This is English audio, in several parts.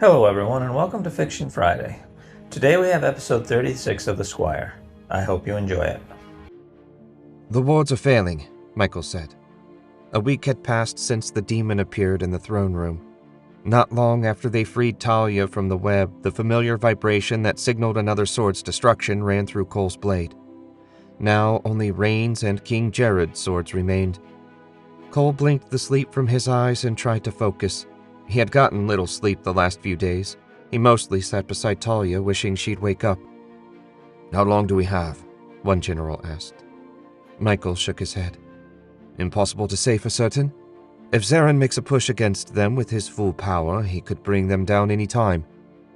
Hello everyone and welcome to Fiction Friday. Today we have episode 36 of The Squire. I hope you enjoy it. The wards are failing, Michael said. A week had passed since the demon appeared in the throne room. Not long after they freed Talia from the web, the familiar vibration that signaled another sword's destruction ran through Cole's blade. Now only Rayne's and King Jared's swords remained. Cole blinked the sleep from his eyes and tried to focus. He had gotten little sleep the last few days. He mostly sat beside Talia, wishing she'd wake up. "How long do we have?" one general asked. Michael shook his head. "Impossible to say for certain. If Zarin makes a push against them with his full power, he could bring them down any time.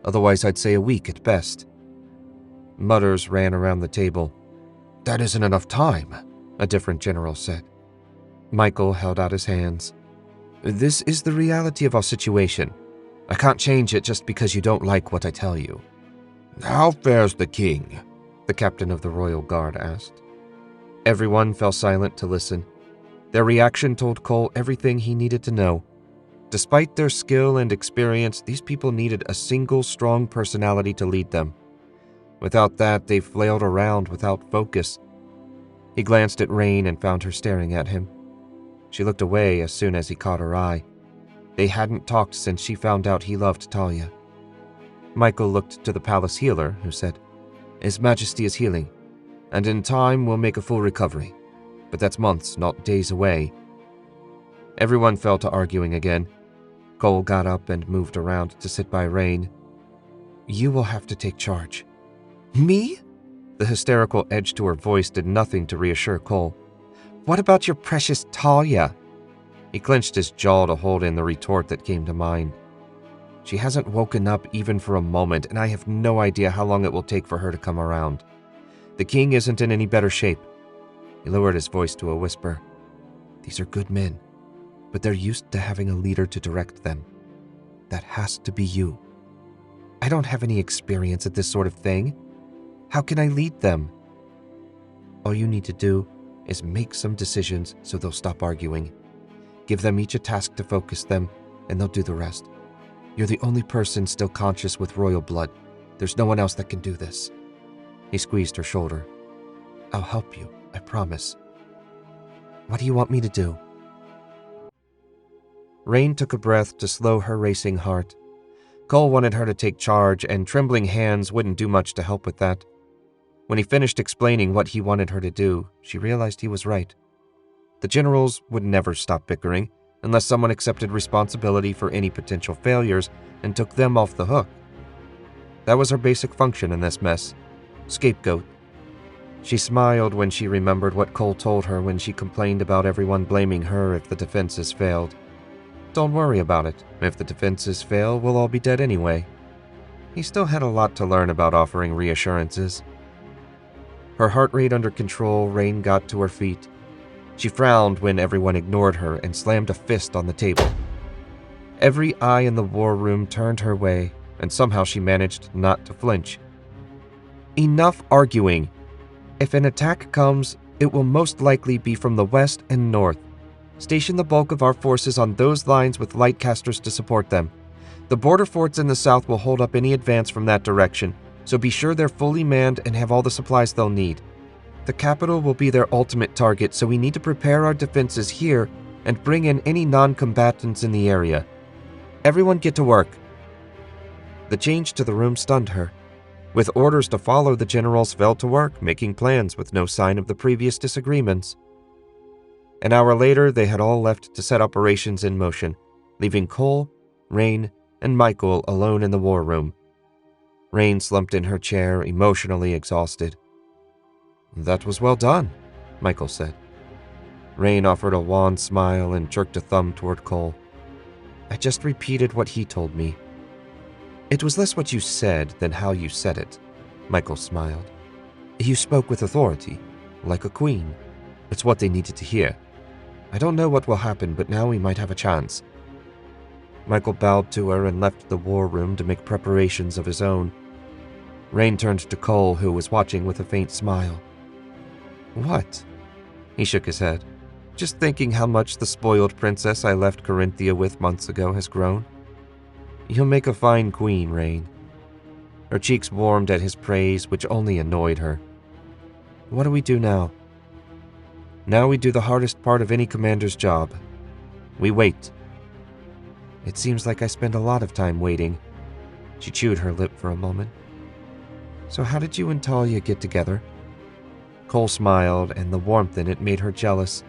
Otherwise, I'd say a week at best." Mutters ran around the table. "That isn't enough time," a different general said. Michael held out his hands. "This is the reality of our situation. I can't change it just because you don't like what I tell you." "How fares the king?" the captain of the royal guard asked. Everyone fell silent to listen. Their reaction told Cole everything he needed to know. Despite their skill and experience, these people needed a single strong personality to lead them. Without that, they flailed around without focus. He glanced at Rayne and found her staring at him. She looked away as soon as he caught her eye. They hadn't talked since she found out he loved Talia. Michael looked to the palace healer, who said, "His Majesty is healing, and in time we'll make a full recovery. But that's months, not days away." Everyone fell to arguing again. Cole got up and moved around to sit by Rayne. "You will have to take charge." "Me?" The hysterical edge to her voice did nothing to reassure Cole. "What about your precious Talia?" He clenched his jaw to hold in the retort that came to mind. "She hasn't woken up even for a moment, and I have no idea how long it will take for her to come around. The king isn't in any better shape." He lowered his voice to a whisper. "These are good men, but they're used to having a leader to direct them. That has to be you. I don't have any experience at this sort of thing. How can I lead them? All you need to do is make some decisions so they'll stop arguing. Give them each a task to focus them, and they'll do the rest. You're the only person still conscious with royal blood. There's no one else that can do this." He squeezed her shoulder. "I'll help you, I promise. What do you want me to do?" Rayne took a breath to slow her racing heart. Cole wanted her to take charge, and trembling hands wouldn't do much to help with that. When he finished explaining what he wanted her to do, she realized he was right. The generals would never stop bickering unless someone accepted responsibility for any potential failures and took them off the hook. That was her basic function in this mess. Scapegoat. She smiled when she remembered what Cole told her when she complained about everyone blaming her if the defenses failed. Don't worry about it. If the defenses fail, we'll all be dead anyway. He still had a lot to learn about offering reassurances. Her heart rate under control, Rayne got to her feet. She frowned when everyone ignored her and slammed a fist on the table. Every eye in the war room turned her way, and somehow she managed not to flinch. "Enough arguing. If an attack comes, it will most likely be from the west and north. Station the bulk of our forces on those lines with lightcasters to support them. The border forts in the south will hold up any advance from that direction, so be sure they're fully manned and have all the supplies they'll need. The capital will be their ultimate target, so we need to prepare our defenses here and bring in any non-combatants in the area. Everyone get to work." The change to the room stunned her. With orders to follow, the generals fell to work, making plans with no sign of the previous disagreements. An hour later, they had all left to set operations in motion, leaving Cole, Rayne, and Michael alone in the war room. Rayne slumped in her chair, emotionally exhausted. "That was well done," Michael said. Rayne offered a wan smile and jerked a thumb toward Cole. "I just repeated what he told me." "It was less what you said than how you said it," Michael smiled. "You spoke with authority, like a queen. It's what they needed to hear. I don't know what will happen, but now we might have a chance." Michael bowed to her and left the war room to make preparations of his own. Rayne turned to Cole, who was watching with a faint smile. "What?" He shook his head. "Just thinking how much the spoiled princess I left Corinthia with months ago has grown. You'll make a fine queen, Rayne." Her cheeks warmed at his praise, which only annoyed her. "What do we do now?" "Now we do the hardest part of any commander's job. We wait." "It seems like I spend a lot of time waiting." She chewed her lip for a moment. "So how did you and Talia get together?" Cole smiled, and the warmth in it made her jealous.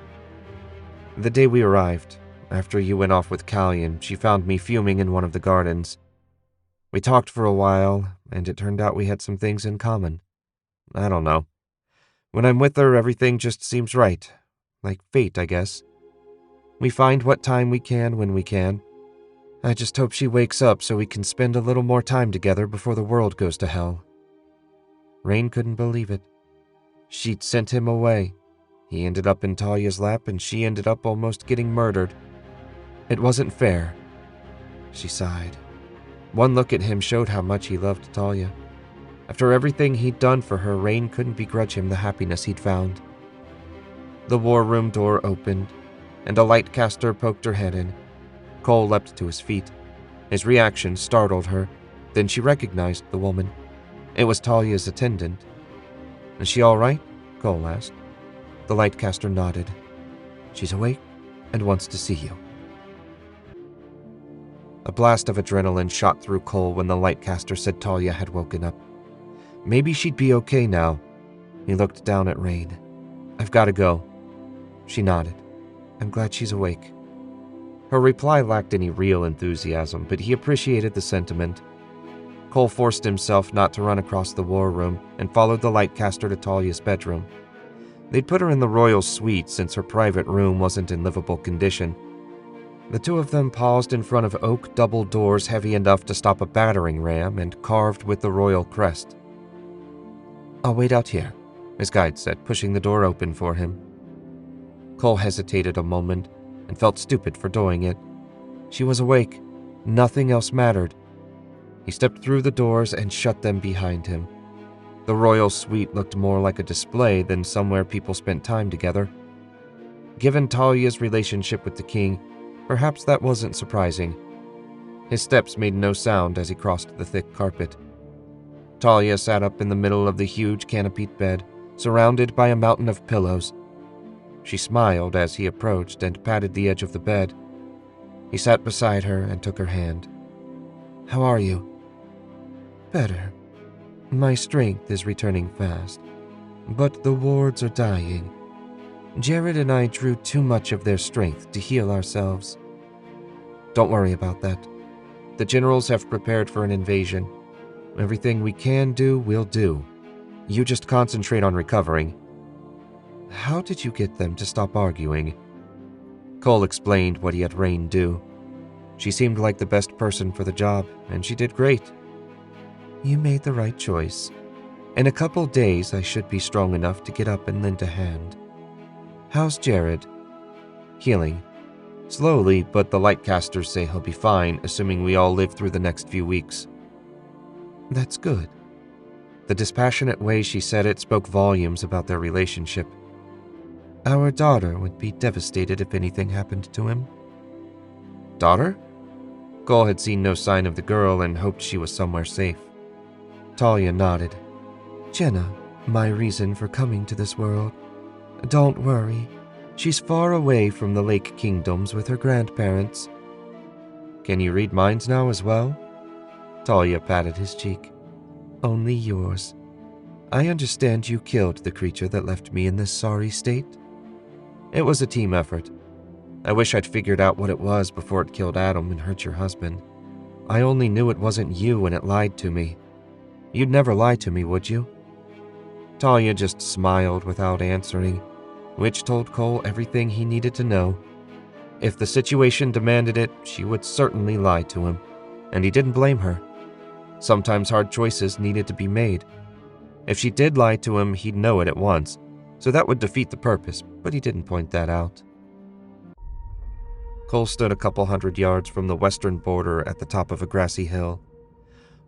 "The day we arrived, after you went off with Callion, she found me fuming in one of the gardens. We talked for a while, and it turned out we had some things in common. I don't know. When I'm with her, everything just seems right. Like fate, I guess. We find what time we can when we can. I just hope she wakes up so we can spend a little more time together before the world goes to hell." Rayne couldn't believe it. She'd sent him away. He ended up in Talia's lap, and she ended up almost getting murdered. It wasn't fair. She sighed. One look at him showed how much he loved Talia. After everything he'd done for her, Rayne couldn't begrudge him the happiness he'd found. The war room door opened, and a light caster poked her head in. Cole leapt to his feet. His reaction startled her. Then she recognized the woman. It was Talia's attendant. "Is she all right?" Cole asked. The lightcaster nodded. "She's awake and wants to see you." A blast of adrenaline shot through Cole when the lightcaster said Talia had woken up. Maybe she'd be okay now. He looked down at Rayne. "I've got to go." She nodded. "I'm glad she's awake." Her reply lacked any real enthusiasm, but he appreciated the sentiment. Cole forced himself not to run across the war room and followed the lightcaster to Talia's bedroom. They'd put her in the royal suite since her private room wasn't in livable condition. The two of them paused in front of oak double doors heavy enough to stop a battering ram and carved with the royal crest. "I'll wait out here," his guide said, pushing the door open for him. Cole hesitated a moment and felt stupid for doing it. She was awake. Nothing else mattered. He stepped through the doors and shut them behind him. The royal suite looked more like a display than somewhere people spent time together. Given Talia's relationship with the king, perhaps that wasn't surprising. His steps made no sound as he crossed the thick carpet. Talia sat up in the middle of the huge canopied bed, surrounded by a mountain of pillows. She smiled as he approached and patted the edge of the bed. He sat beside her and took her hand. "How are you?" "Better. My strength is returning fast, but the wards are dying. Jared and I drew too much of their strength to heal ourselves." "Don't worry about that. The generals have prepared for an invasion. Everything we can do, we'll do. You just concentrate on recovering." "How did you get them to stop arguing?" Cole explained what he had Rayne do. She seemed like the best person for the job, and she did great. "You made the right choice. In a couple days, I should be strong enough to get up and lend a hand. How's Jared?" "Healing. Slowly, but the lightcasters say he'll be fine, assuming we all live through the next few weeks." "That's good." The dispassionate way she said it spoke volumes about their relationship. "Our daughter would be devastated if anything happened to him." "Daughter?" Cole had seen no sign of the girl and hoped she was somewhere safe. Talia nodded. "Jenna, my reason for coming to this world. Don't worry. She's far away from the Lake Kingdoms with her grandparents." "Can you read minds now as well?" Talia patted his cheek. "Only yours. I understand you killed the creature that left me in this sorry state." "It was a team effort. I wish I'd figured out what it was before it killed Adam and hurt your husband. I only knew it wasn't you when it lied to me. You'd never lie to me, would you?" Talia just smiled without answering, which told Cole everything he needed to know. If the situation demanded it, she would certainly lie to him, and he didn't blame her. Sometimes hard choices needed to be made. If she did lie to him, he'd know it at once, so that would defeat the purpose, but he didn't point that out. Cole stood a couple 100 yards from the western border at the top of a grassy hill.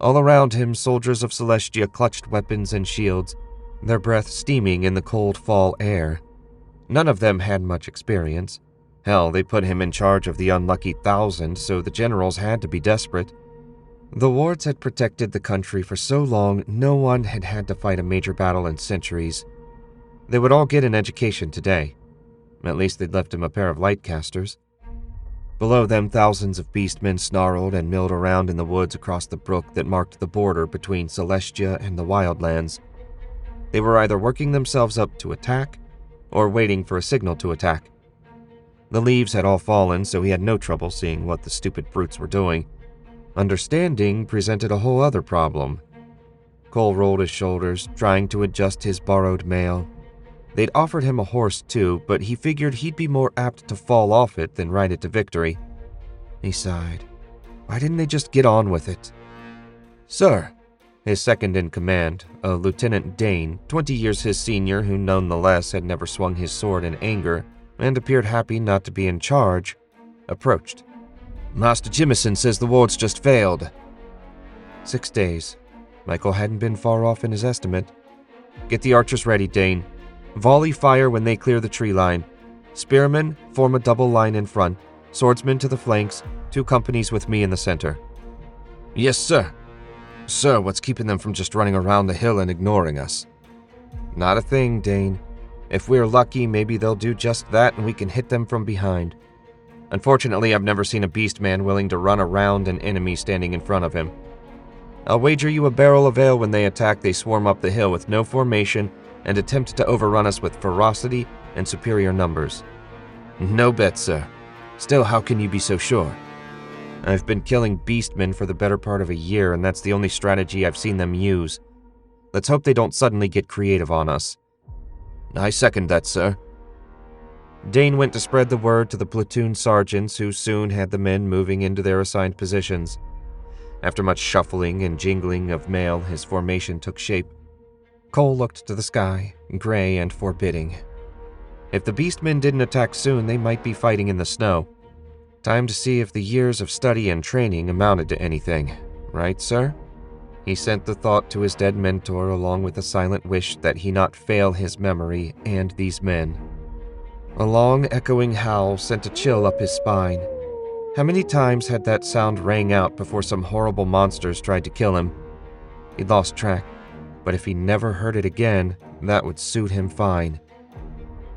All around him, soldiers of Celestia clutched weapons and shields, their breath steaming in the cold fall air. None of them had much experience. Hell, they put him in charge of the unlucky 1,000, so the generals had to be desperate. The wards had protected the country for so long, no one had had to fight a major battle in centuries. They would all get an education today. At least they'd left him a pair of lightcasters. Below them, thousands of beastmen snarled and milled around in the woods across the brook that marked the border between Celestia and the Wildlands. They were either working themselves up to attack, or waiting for a signal to attack. The leaves had all fallen, so he had no trouble seeing what the stupid brutes were doing. Understanding presented a whole other problem. Cole rolled his shoulders, trying to adjust his borrowed mail. They'd offered him a horse too, but he figured he'd be more apt to fall off it than ride it to victory. He sighed. Why didn't they just get on with it? Sir, his second-in-command, a Lieutenant Dane, 20 years his senior who nonetheless had never swung his sword in anger and appeared happy not to be in charge, approached. Master Jimison says the wards just failed. 6 days. Michael hadn't been far off in his estimate. Get the archers ready, Dane. Volley fire when they clear the tree line. Spearmen form a double line in front, swordsmen to the flanks, 2 companies with me in the center. Yes, sir. Sir, what's keeping them from just running around the hill and ignoring us? Not a thing, Dane. If we're lucky, maybe they'll do just that and we can hit them from behind. Unfortunately, I've never seen a beastman willing to run around an enemy standing in front of him. I'll wager you a barrel of ale when they attack, they swarm up the hill with no formation and attempt to overrun us with ferocity and superior numbers. No bet, sir. Still, how can you be so sure? I've been killing beastmen for the better part of a year, and that's the only strategy I've seen them use. Let's hope they don't suddenly get creative on us. I second that, sir. Dane went to spread the word to the platoon sergeants, who soon had the men moving into their assigned positions. After much shuffling and jingling of mail, his formation took shape. Cole looked to the sky, gray and forbidding. If the beastmen didn't attack soon, they might be fighting in the snow. Time to see if the years of study and training amounted to anything. Right, sir? He sent the thought to his dead mentor along with a silent wish that he not fail his memory and these men. A long, echoing howl sent a chill up his spine. How many times had that sound rang out before some horrible monsters tried to kill him? He'd lost track, but if he never heard it again, that would suit him fine.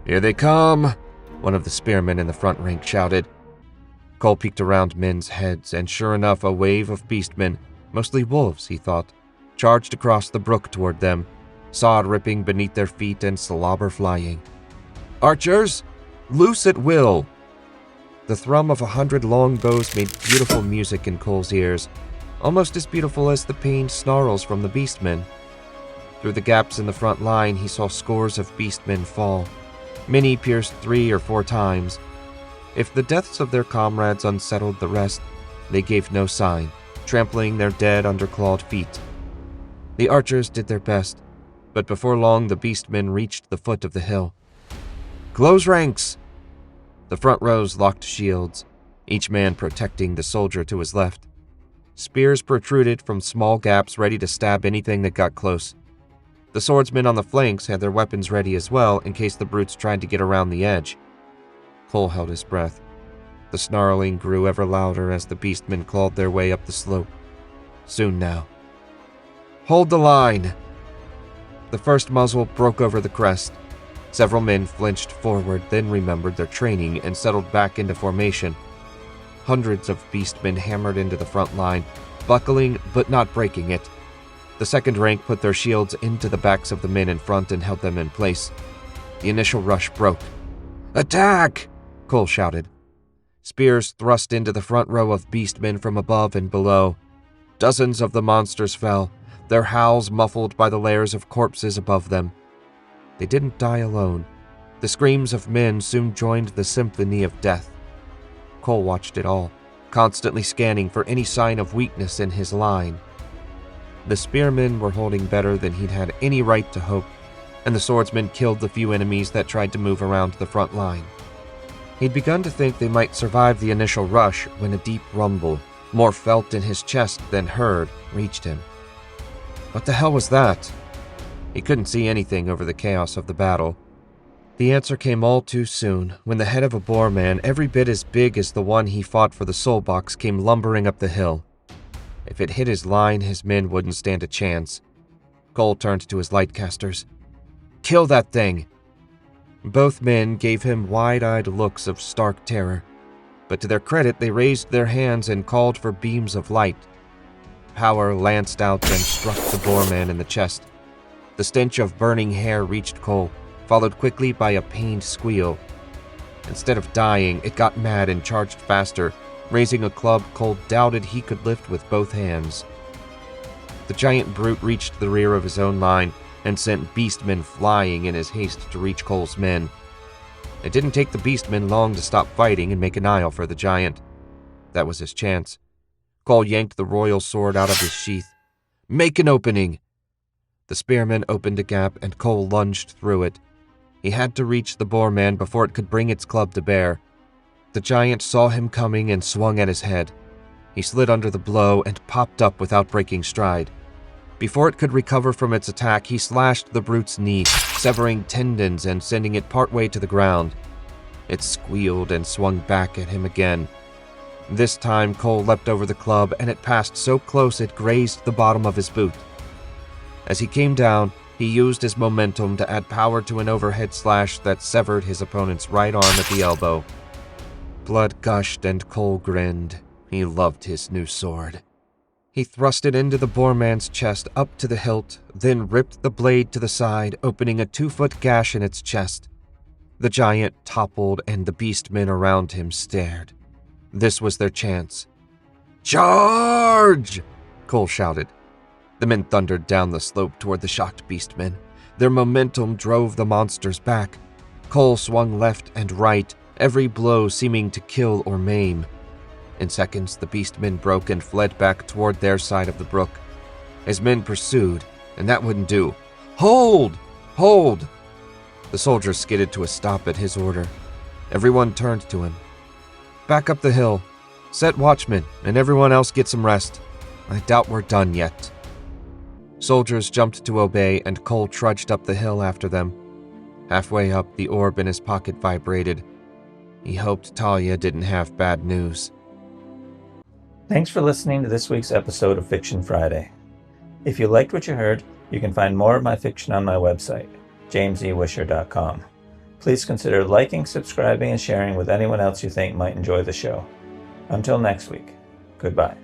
Here they come, one of the spearmen in the front rank shouted. Cole peeked around men's heads, and sure enough, a wave of beastmen, mostly wolves, he thought, charged across the brook toward them, sod ripping beneath their feet and slobber flying. Archers, loose at will! The thrum of 100 long bows made beautiful music in Cole's ears, almost as beautiful as the pained snarls from the beastmen. Through the gaps in the front line, he saw scores of beastmen fall. Many pierced 3 or 4 times. If the deaths of their comrades unsettled the rest, they gave no sign, trampling their dead under clawed feet. The archers did their best, but before long the beastmen reached the foot of the hill. Close ranks! The front rows locked shields, each man protecting the soldier to his left. Spears protruded from small gaps ready to stab anything that got close. The swordsmen on the flanks had their weapons ready as well in case the brutes tried to get around the edge. Cole held his breath. The snarling grew ever louder as the beastmen clawed their way up the slope. Soon now. Hold the line! The first muzzle broke over the crest. Several men flinched forward, then remembered their training and settled back into formation. Hundreds of beastmen hammered into the front line, buckling but not breaking it. The second rank put their shields into the backs of the men in front and held them in place. The initial rush broke. Attack! Cole shouted. Spears thrust into the front row of beastmen from above and below. Dozens of the monsters fell, their howls muffled by the layers of corpses above them. They didn't die alone. The screams of men soon joined the symphony of death. Cole watched it all, constantly scanning for any sign of weakness in his line. The spearmen were holding better than he'd had any right to hope, and the swordsmen killed the few enemies that tried to move around the front line. He'd begun to think they might survive the initial rush when a deep rumble, more felt in his chest than heard, reached him. What the hell was that? He couldn't see anything over the chaos of the battle. The answer came all too soon, when the head of a boar man, every bit as big as the one he fought for the soul box, came lumbering up the hill. If it hit his line, his men wouldn't stand a chance. Cole turned to his lightcasters. "Kill that thing!" Both men gave him wide-eyed looks of stark terror, but to their credit, they raised their hands and called for beams of light. Power lanced out and struck the boarman in the chest. The stench of burning hair reached Cole, followed quickly by a pained squeal. Instead of dying, it got mad and charged faster, raising a club Cole doubted he could lift with both hands. The giant brute reached the rear of his own line and sent beastmen flying in his haste to reach Cole's men. It didn't take the beastmen long to stop fighting and make an aisle for the giant. That was his chance. Cole yanked the royal sword out of his sheath. "Make an opening!" The spearman opened a gap and Cole lunged through it. He had to reach the boarman before it could bring its club to bear. The giant saw him coming and swung at his head. He slid under the blow and popped up without breaking stride. Before it could recover from its attack, he slashed the brute's knee, severing tendons and sending it partway to the ground. It squealed and swung back at him again. This time, Cole leapt over the club, and it passed so close it grazed the bottom of his boot. As he came down, he used his momentum to add power to an overhead slash that severed his opponent's right arm at the elbow. Blood gushed and Cole grinned. He loved his new sword. He thrust it into the boarman's chest up to the hilt, then ripped the blade to the side, opening a 2-foot gash in its chest. The giant toppled and the beastmen around him stared. This was their chance. "Charge!" Cole shouted. The men thundered down the slope toward the shocked beastmen. Their momentum drove the monsters back. Cole swung left and right, every blow seeming to kill or maim. In seconds, the beastmen broke and fled back toward their side of the brook. His men pursued, and that wouldn't do. "Hold! Hold!" The soldiers skidded to a stop at his order. Everyone turned to him. "Back up the hill. Set watchmen, and everyone else get some rest. I doubt we're done yet." Soldiers jumped to obey, and Cole trudged up the hill after them. Halfway up, the orb in his pocket vibrated. He hoped Talia didn't have bad news. Thanks for listening to this week's episode of Fiction Friday. If you liked what you heard, you can find more of my fiction on my website, jamesewisher.com. Please consider liking, subscribing, and sharing with anyone else you think might enjoy the show. Until next week, goodbye.